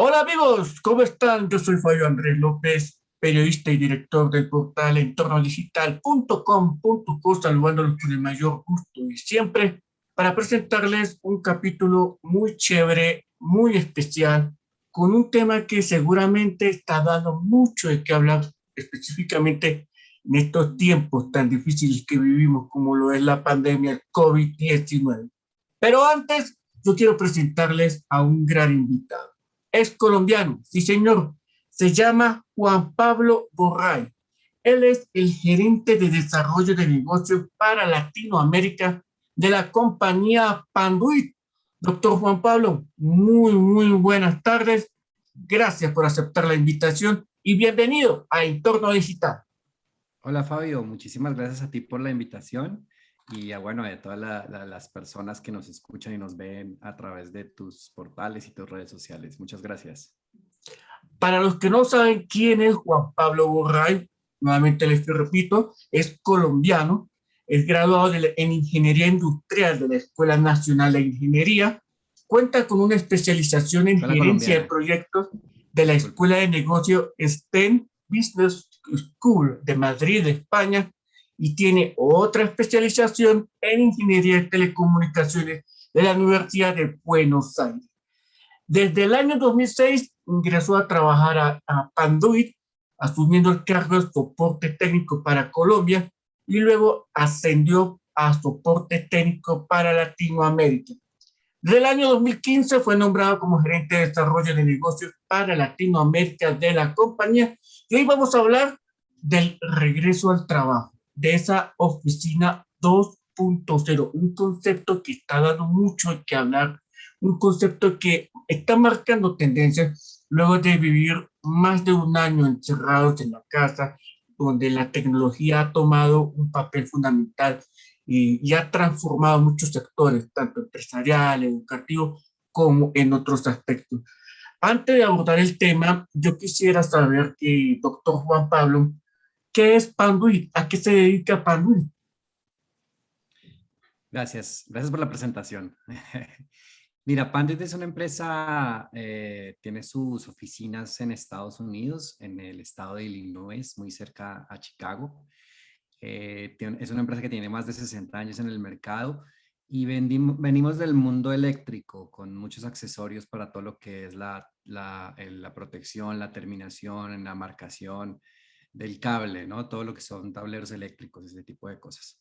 Hola amigos, ¿cómo están? Yo soy Fabio Andrés López, periodista y director del portal entornodigital.com.co, saludándolos con el mayor gusto y siempre para presentarles un capítulo muy chévere, muy especial, con un tema que seguramente está dando mucho de qué hablar, específicamente en estos tiempos tan difíciles que vivimos como lo es la pandemia del COVID-19. Pero antes, yo quiero presentarles a un gran invitado. Es colombiano, sí señor, se llama Juan Pablo Borray. Él es el gerente de desarrollo de negocios para Latinoamérica de la compañía Panduit. Doctor Juan Pablo, muy buenas tardes. Gracias por aceptar la invitación y bienvenido a Entorno Digital. Hola Fabio, muchísimas gracias a ti por la invitación y bueno, a todas las personas que nos escuchan y nos ven a través de tus portales y tus redes sociales. Muchas gracias. Para los que no saben quién es Juan Pablo Borray, nuevamente les repito, es colombiano, es graduado en Ingeniería Industrial de la Escuela Nacional de Ingeniería, cuenta con una especialización en Escuela gerencia de colombiana, proyectos de la disculpa. Escuela de Negocio STEM Business School de Madrid, España, y tiene otra especialización en Ingeniería de Telecomunicaciones de la Universidad de Buenos Aires. Desde el año 2006 ingresó a trabajar a Panduit, asumiendo el cargo de soporte técnico para Colombia y luego ascendió a soporte técnico para Latinoamérica. Desde el año 2015 fue nombrado como gerente de desarrollo de negocios para Latinoamérica de la compañía. Y hoy vamos a hablar del regreso al trabajo, de esa oficina 2.0, un concepto que está dando mucho que hablar, un concepto que está marcando tendencias luego de vivir más de un año encerrados en la casa, donde la tecnología ha tomado un papel fundamental y ha transformado muchos sectores, tanto empresarial, educativo, como en otros aspectos. Antes de abordar el tema, yo quisiera saber, doctor Juan Pablo, ¿qué es Panduit? ¿A qué se dedica Panduit? Gracias por la presentación. Mira, Pandit es una empresa, tiene sus oficinas en Estados Unidos, en el estado de Illinois, muy cerca a Chicago. Es una empresa que tiene más de 60 años en el mercado y venimos del mundo eléctrico con muchos accesorios para todo lo que es la protección, la terminación, la marcación del cable, ¿no? Todo lo que son tableros eléctricos, ese tipo de cosas.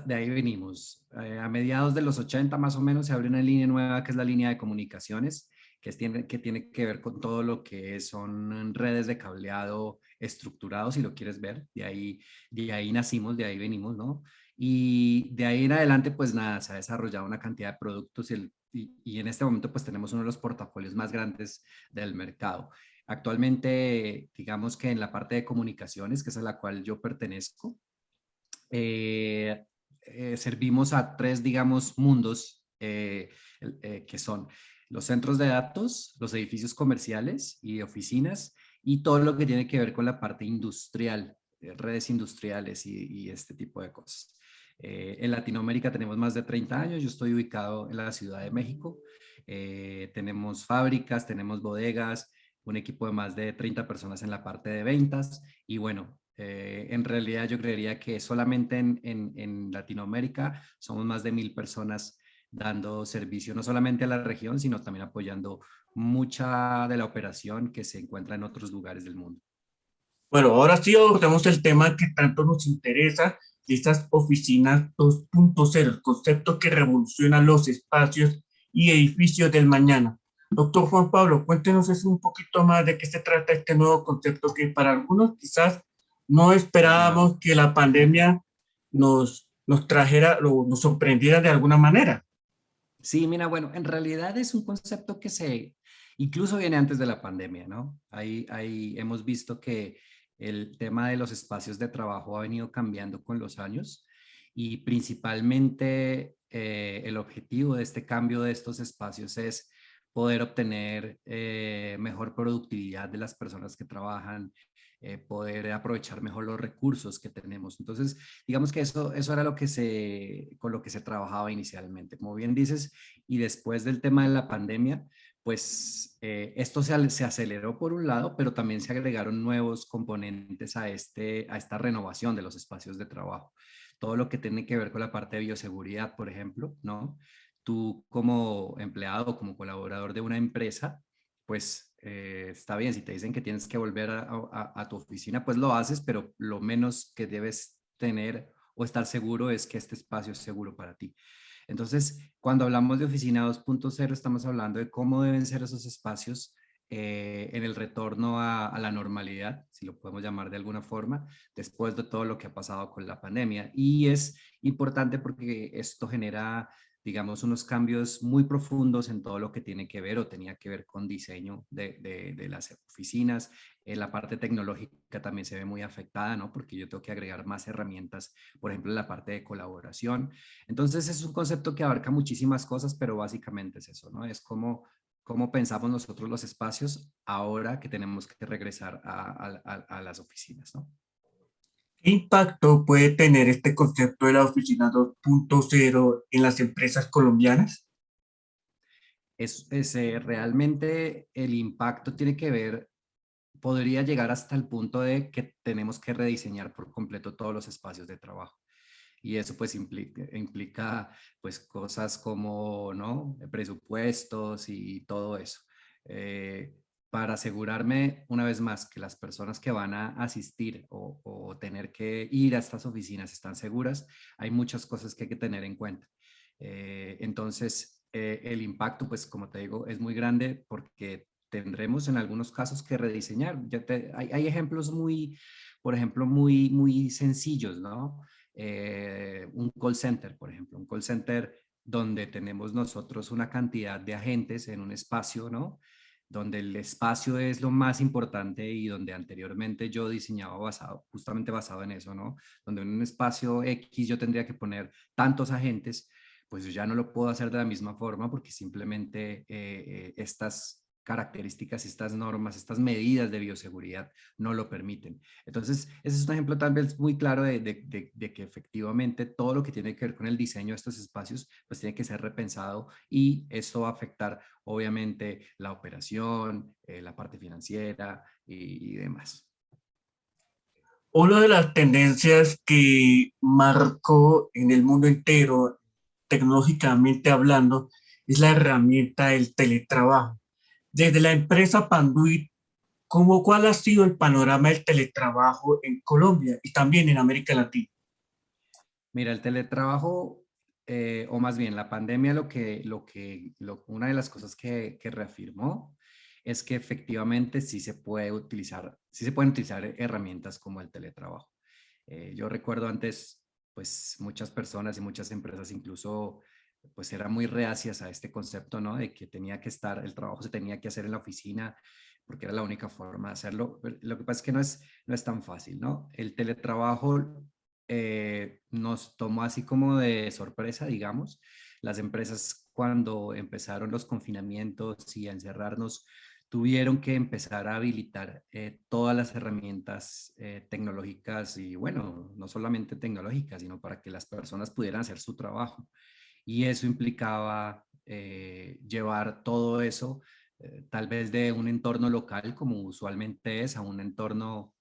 De ahí venimos. A mediados de los 80 más o menos se abre una línea nueva que es la línea de comunicaciones, que tiene que ver con todo lo que son redes de cableado estructurado, si lo quieres ver. De ahí nacimos, de ahí venimos, ¿no? Y de ahí en adelante, pues nada, se ha desarrollado una cantidad de productos y en este momento pues tenemos uno de los portafolios más grandes del mercado. Actualmente, digamos que en la parte de comunicaciones, que es a la cual yo pertenezco, eh, servimos a tres, digamos, mundos que son los centros de datos, los edificios comerciales y oficinas y todo lo que tiene que ver con la parte industrial, redes industriales y este tipo de cosas. En Latinoamérica tenemos más de 30 años, yo estoy ubicado en la Ciudad de México, tenemos fábricas, tenemos bodegas, un equipo de más de 30 personas en la parte de ventas y bueno, en realidad yo creería que solamente en Latinoamérica somos más de 1000 personas dando servicio no solamente a la región, sino también apoyando mucha de la operación que se encuentra en otros lugares del mundo. Bueno, ahora sí abordamos el tema que tanto nos interesa, de estas oficinas 2.0, el concepto que revoluciona los espacios y edificios del mañana. Doctor Juan Pablo, cuéntenos eso un poquito más de qué se trata este nuevo concepto que para algunos quizás no Es nuevo. esperábamos que la pandemia nos trajera, nos sorprendiera de alguna manera. Sí, mira, bueno, en realidad es un concepto que incluso viene antes de la pandemia, ¿no? Ahí hemos visto que el tema de los espacios de trabajo ha venido cambiando con los años y principalmente el objetivo de este cambio de estos espacios es poder obtener mejor productividad de las personas que trabajan, poder aprovechar mejor los recursos que tenemos. Entonces, digamos que eso era con lo que se trabajaba inicialmente. Como bien dices, y después del tema de la pandemia, pues esto se aceleró por un lado, pero también se agregaron nuevos componentes a esta renovación de los espacios de trabajo. Todo lo que tiene que ver con la parte de bioseguridad, por ejemplo, ¿no? Tú como empleado o como colaborador de una empresa, pues está bien, si te dicen que tienes que volver a tu oficina, pues lo haces, pero lo menos que debes tener o estar seguro es que este espacio es seguro para ti. Entonces, cuando hablamos de Oficina 2.0, estamos hablando de cómo deben ser esos espacios en el retorno a la normalidad, si lo podemos llamar de alguna forma, después de todo lo que ha pasado con la pandemia. Y es importante porque esto genera, digamos, unos cambios muy profundos en todo lo que tiene que ver o tenía que ver con diseño de las oficinas. La parte tecnológica también se ve muy afectada, ¿no? Porque yo tengo que agregar más herramientas, por ejemplo, en la parte de colaboración. Entonces es un concepto que abarca muchísimas cosas, pero básicamente es eso, ¿no? Es cómo pensamos nosotros los espacios ahora que tenemos que regresar a las oficinas, ¿no? ¿Qué impacto puede tener este concepto de la oficina 2.0 en las empresas colombianas? Realmente el impacto tiene que ver, podría llegar hasta el punto de que tenemos que rediseñar por completo todos los espacios de trabajo. Y eso pues implica pues cosas como, ¿no? Presupuestos y todo eso. Eh, para asegurarme una vez más que las personas que van a asistir o tener que ir a estas oficinas están seguras, hay muchas cosas que hay que tener en cuenta. Entonces, el impacto, pues como te digo, es muy grande porque tendremos en algunos casos que rediseñar. Hay ejemplos por ejemplo, muy sencillos, ¿no? Un call center, por ejemplo, un call center donde tenemos nosotros una cantidad de agentes en un espacio, ¿no? Donde el espacio es lo más importante y donde anteriormente yo diseñaba justamente basado en eso, ¿no? Donde en un espacio X yo tendría que poner tantos agentes, pues yo ya no lo puedo hacer de la misma forma porque simplemente estas características, estas normas, estas medidas de bioseguridad no lo permiten. Entonces, ese es un ejemplo tal vez muy claro de que efectivamente todo lo que tiene que ver con el diseño de estos espacios, pues tiene que ser repensado y esto va a afectar obviamente la operación, la parte financiera y demás. Una de las tendencias que marcó en el mundo entero, tecnológicamente hablando, es la herramienta del teletrabajo. Desde la empresa Panduit, ¿cuál ha sido el panorama del teletrabajo en Colombia y también en América Latina? Mira, el teletrabajo, o más bien la pandemia, una de las cosas que reafirmó es que efectivamente sí se pueden utilizar herramientas como el teletrabajo. Yo recuerdo antes, pues muchas personas y muchas empresas incluso, pues eran muy reacias a este concepto, ¿no? De que el trabajo se tenía que hacer en la oficina porque era la única forma de hacerlo. Lo que pasa es que no es tan fácil, ¿no? El teletrabajo nos tomó así como de sorpresa, digamos. Las empresas cuando empezaron los confinamientos y a encerrarnos, tuvieron que empezar a habilitar todas las herramientas tecnológicas y bueno, no solamente tecnológicas, sino para que las personas pudieran hacer su trabajo. Y eso implicaba llevar todo eso tal vez de un entorno local como usualmente es a un entorno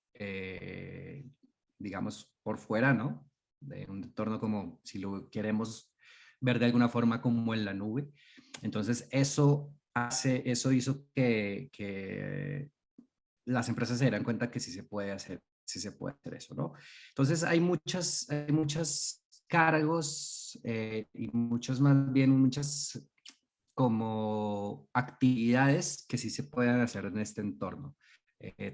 digamos, por fuera, ¿no? De un entorno como, si lo queremos ver de alguna forma, como en la nube. Entonces, eso hizo que las empresas se dieran cuenta que sí se puede hacer eso, ¿no? Entonces, hay muchos cargos y muchas como actividades que sí se pueden hacer en este entorno,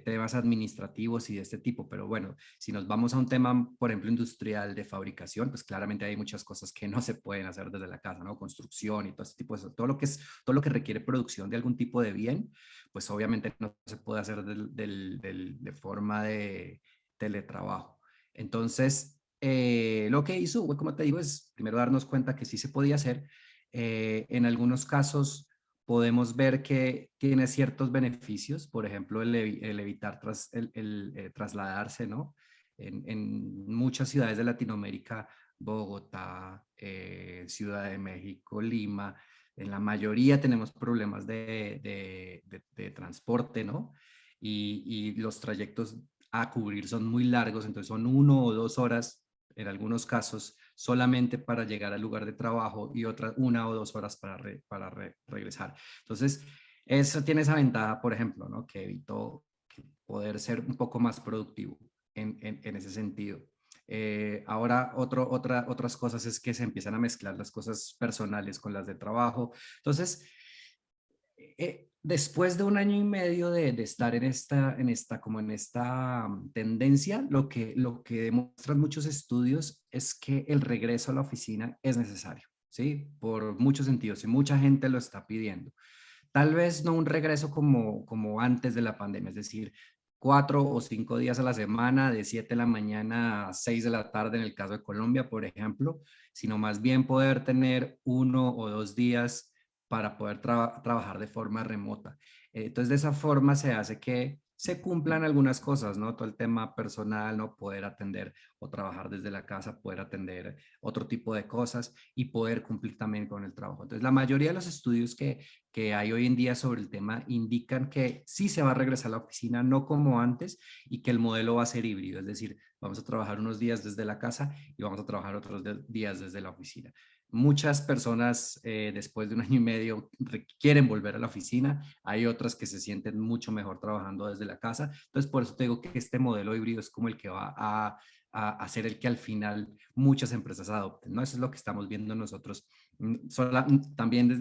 temas administrativos y de este tipo, pero bueno, si nos vamos a un tema, por ejemplo, industrial de fabricación, pues claramente hay muchas cosas que no se pueden hacer desde la casa, ¿no? Construcción y todo este tipo de todo lo que todo lo que requiere producción de algún tipo de bien, pues obviamente no se puede hacer de forma de teletrabajo. Entonces, lo que hizo, como te digo, es primero darnos cuenta que sí se podía hacer, en algunos casos, podemos ver que tiene ciertos beneficios, por ejemplo, el evitar trasladarse, ¿no? En muchas ciudades de Latinoamérica, Bogotá, Ciudad de México, Lima, en la mayoría tenemos problemas de transporte, ¿no? Y los trayectos a cubrir son muy largos, entonces son 1 o 2 horas en algunos casos solamente para llegar al lugar de trabajo y otras 1 o 2 horas para regresar. Entonces, eso tiene esa ventaja, por ejemplo, ¿no? Que evitó poder ser un poco más productivo en ese sentido. Ahora, otras cosas es que se empiezan a mezclar las cosas personales con las de trabajo. Entonces, después de 1 año y medio de estar como en esta tendencia, lo que demuestran muchos estudios es que el regreso a la oficina es necesario, ¿sí? Por muchos sentidos y mucha gente lo está pidiendo. Tal vez no un regreso como antes de la pandemia, es decir, 4 o 5 días a la semana, de 7 de la mañana a 6 de la tarde en el caso de Colombia, por ejemplo, sino más bien poder tener 1 o 2 días para poder trabajar de forma remota. Entonces, de esa forma se hace que se cumplan algunas cosas, ¿no? Todo el tema personal, ¿no? Poder atender o trabajar desde la casa, poder atender otro tipo de cosas y poder cumplir también con el trabajo. Entonces, la mayoría de los estudios que hay hoy en día sobre el tema indican que sí se va a regresar a la oficina, no como antes, y que el modelo va a ser híbrido, es decir, vamos a trabajar unos días desde la casa y vamos a trabajar otros días desde la oficina. Muchas personas después de 1 año y medio quieren volver a la oficina, hay otras que se sienten mucho mejor trabajando desde la casa, entonces por eso te digo que este modelo híbrido es como el que va a ser el que al final muchas empresas adopten, ¿no? Eso es lo que estamos viendo nosotros también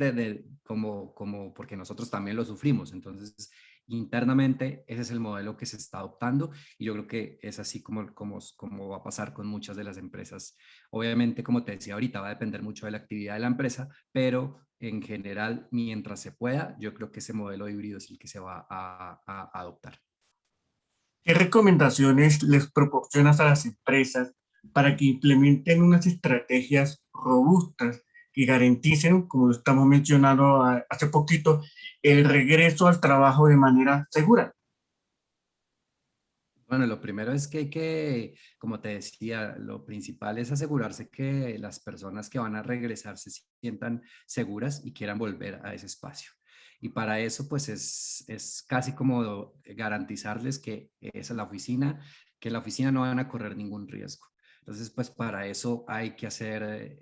como porque nosotros también lo sufrimos. Entonces, internamente ese es el modelo que se está adoptando y yo creo que es así como va a pasar con muchas de las empresas. Obviamente, como te decía ahorita, va a depender mucho de la actividad de la empresa, pero en general, mientras se pueda, yo creo que ese modelo híbrido es el que se va a adoptar. ¿Qué recomendaciones les proporcionas a las empresas para que implementen unas estrategias robustas que garanticen, como lo estamos mencionando hace poquito, el regreso al trabajo de manera segura? Bueno, lo primero es que como te decía, lo principal es asegurarse que las personas que van a regresar se sientan seguras y quieran volver a ese espacio. Y para eso, pues es casi como garantizarles que en la oficina no van a correr ningún riesgo. Entonces, pues para eso hay que hacer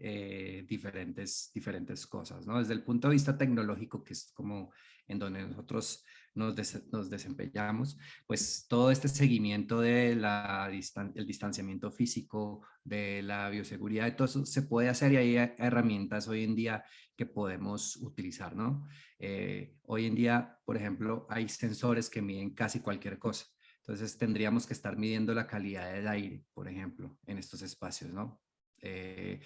diferentes cosas, ¿no? Desde el punto de vista tecnológico, que es como en donde nosotros nos desempeñamos, pues todo este seguimiento de el distanciamiento físico, de la bioseguridad, de todo eso se puede hacer y hay herramientas hoy en día que podemos utilizar, ¿no? Hoy en día, por ejemplo, hay sensores que miden casi cualquier cosa. Entonces tendríamos que estar midiendo la calidad del aire, por ejemplo, en estos espacios, ¿no? Eh,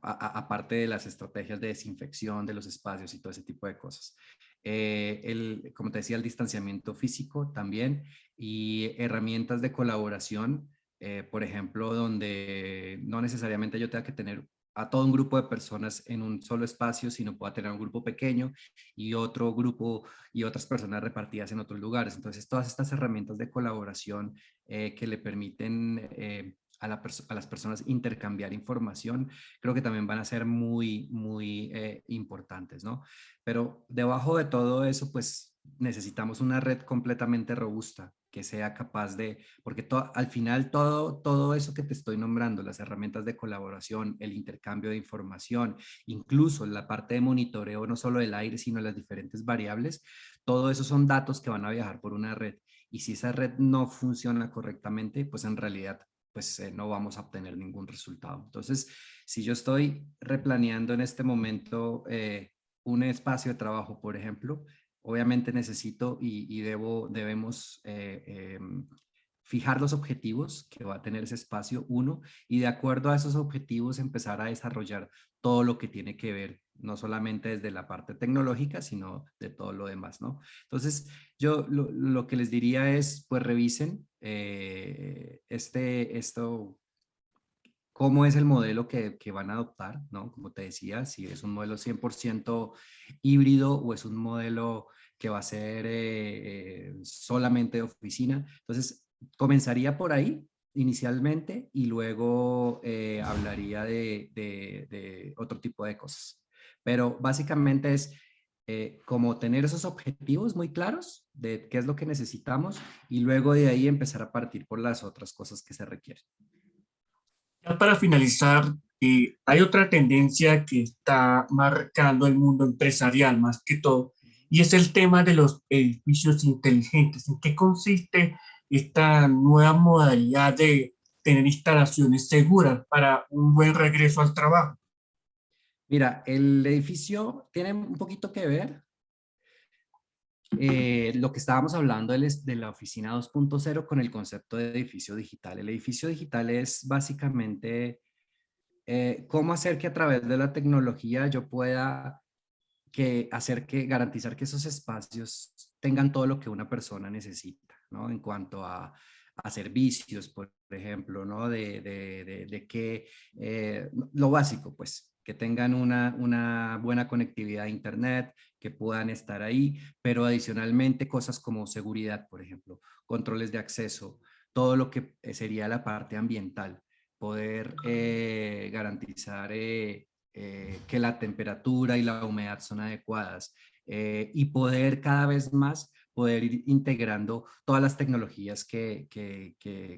Aparte de las estrategias de desinfección de los espacios y todo ese tipo de cosas. Como te decía, el distanciamiento físico también y herramientas de colaboración, por ejemplo, donde no necesariamente yo tenga que tener a todo un grupo de personas en un solo espacio, sino pueda tener un grupo pequeño y otro grupo y otras personas repartidas en otros lugares. Entonces, todas estas herramientas de colaboración que le permiten a las personas intercambiar información, creo que también van a ser muy importantes, ¿no? Pero debajo de todo eso, pues necesitamos una red completamente robusta que sea capaz porque al final todo eso que te estoy nombrando, las herramientas de colaboración, el intercambio de información, incluso la parte de monitoreo, no solo del aire, sino las diferentes variables, todo eso son datos que van a viajar por una red. Y si esa red no funciona correctamente, pues en realidad pues no vamos a obtener ningún resultado. Entonces, si yo estoy replaneando en este momento un espacio de trabajo, por ejemplo, obviamente necesito y debemos fijar los objetivos que va a tener ese espacio, uno, y de acuerdo a esos objetivos empezar a desarrollar todo lo que tiene que ver, no solamente desde la parte tecnológica, sino de todo lo demás, ¿no? Entonces, yo lo que les diría es, pues revisen esto cómo es el modelo que van a adoptar, ¿no? Como te decía, si es un modelo 100% híbrido o es un modelo que va a ser solamente de oficina. Entonces, comenzaría por ahí inicialmente y luego hablaría de otro tipo de cosas. Pero básicamente es como tener esos objetivos muy claros de qué es lo que necesitamos y luego de ahí empezar a partir por las otras cosas que se requieren. Ya para finalizar, hay otra tendencia que está marcando el mundo empresarial más que todo, y es el tema de los edificios inteligentes. ¿En qué consiste esta nueva modalidad de tener instalaciones seguras para un buen regreso al trabajo? Mira, el edificio tiene un poquito que ver lo que estábamos hablando de la oficina 2.0 con el concepto de edificio digital. El edificio digital es básicamente cómo hacer que a través de la tecnología yo pueda garantizar que esos espacios tengan todo lo que una persona necesita, ¿no? En cuanto a servicios, por ejemplo, ¿no? De que lo básico, pues, que tengan una buena conectividad a Internet, que puedan estar ahí, pero adicionalmente cosas como seguridad, por ejemplo, controles de acceso, todo lo que sería la parte ambiental, poder garantizar que la temperatura y la humedad son adecuadas y poder cada vez más poder ir integrando todas las tecnologías que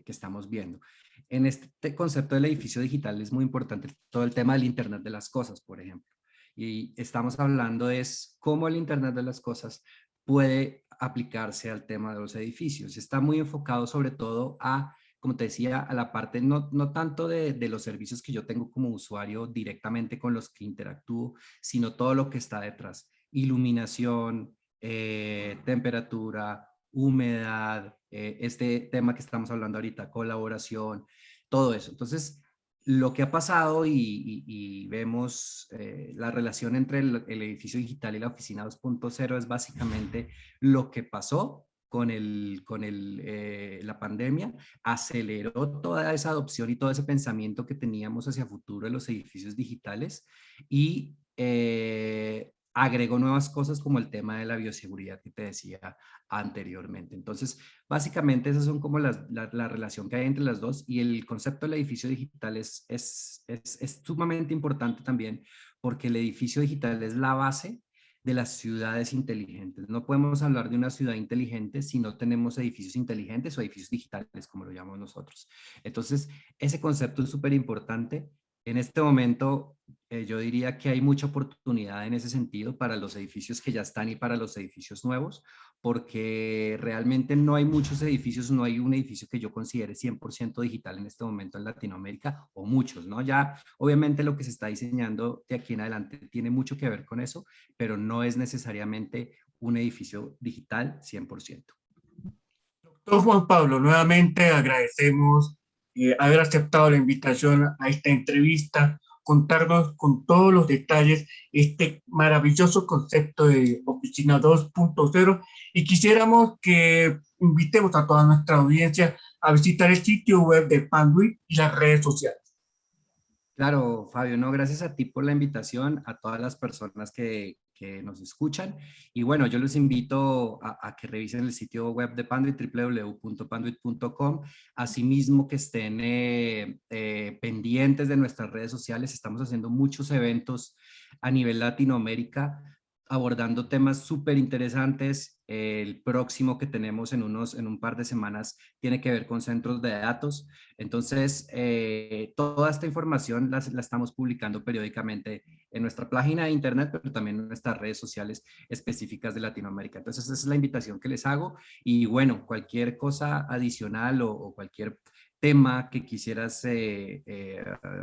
estamos viendo. En este concepto del edificio digital es muy importante todo el tema del Internet de las cosas, por ejemplo. Y estamos hablando es cómo el Internet de las cosas puede aplicarse al tema de los edificios. Está muy enfocado sobre todo a, como te decía, a la parte no tanto de los servicios que yo tengo como usuario directamente con los que interactúo, sino todo lo que está detrás. Iluminación, temperatura, humedad, este tema que estamos hablando ahorita, colaboración, todo eso. Entonces, lo que ha pasado y vemos la relación entre el edificio digital y la oficina 2.0 es básicamente lo que pasó con la pandemia, aceleró toda esa adopción y todo ese pensamiento que teníamos hacia futuro de los edificios digitales y agregó nuevas cosas como el tema de la bioseguridad que te decía anteriormente. Entonces, básicamente esas son como la relación que hay entre las dos y el concepto del edificio digital es sumamente importante también porque el edificio digital es la base de las ciudades inteligentes. No podemos hablar de una ciudad inteligente si no tenemos edificios inteligentes o edificios digitales, como lo llamamos nosotros. Entonces, ese concepto es súper importante. En este momento, yo diría que hay mucha oportunidad en ese sentido para los edificios que ya están y para los edificios nuevos, porque realmente no hay muchos edificios, no hay un edificio que yo considere 100% digital en este momento en Latinoamérica, o muchos, ¿no? Ya, obviamente, lo que se está diseñando de aquí en adelante tiene mucho que ver con eso, pero no es necesariamente un edificio digital 100%. Doctor Juan Pablo, nuevamente agradecemos haber aceptado la invitación a esta entrevista, contarnos con todos los detalles este maravilloso concepto de Oficina 2.0 y quisiéramos que invitemos a toda nuestra audiencia a visitar el sitio web de Panduit y las redes sociales. Claro, Fabio, no, gracias a ti por la invitación, a todas las personas que nos escuchan. Y bueno, yo los invito a que revisen el sitio web de Panduit, www.panduit.com. Asimismo, que estén pendientes de nuestras redes sociales. Estamos haciendo muchos eventos a nivel Latinoamérica abordando temas súper interesantes. El próximo que tenemos en un par de semanas tiene que ver con centros de datos. Entonces, toda esta información la estamos publicando periódicamente en nuestra página de internet, pero también en nuestras redes sociales específicas de Latinoamérica. Entonces, esa es la invitación que les hago. Y bueno, cualquier cosa adicional o cualquier tema que quisieras,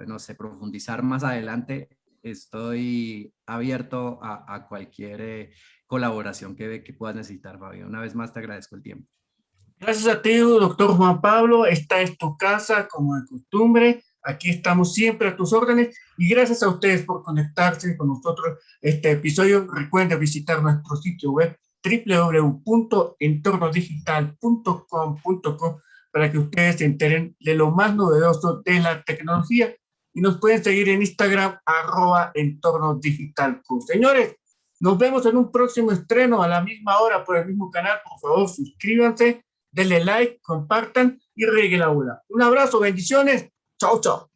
no sé, profundizar más adelante, estoy abierto a cualquier colaboración que puedas necesitar, Fabio. Una vez más, te agradezco el tiempo. Gracias a ti, doctor Juan Pablo. Esta es tu casa, como de costumbre. Aquí estamos siempre a tus órdenes y gracias a ustedes por conectarse con nosotros este episodio. Recuerden visitar nuestro sitio web www.entornodigital.com.co para que ustedes se enteren de lo más novedoso de la tecnología y nos pueden seguir en Instagram, @entornodigitalco. Señores, nos vemos en un próximo estreno a la misma hora por el mismo canal. Por favor, suscríbanse, denle like, compartan y reguen la bola. Un abrazo, bendiciones. Chao, chao.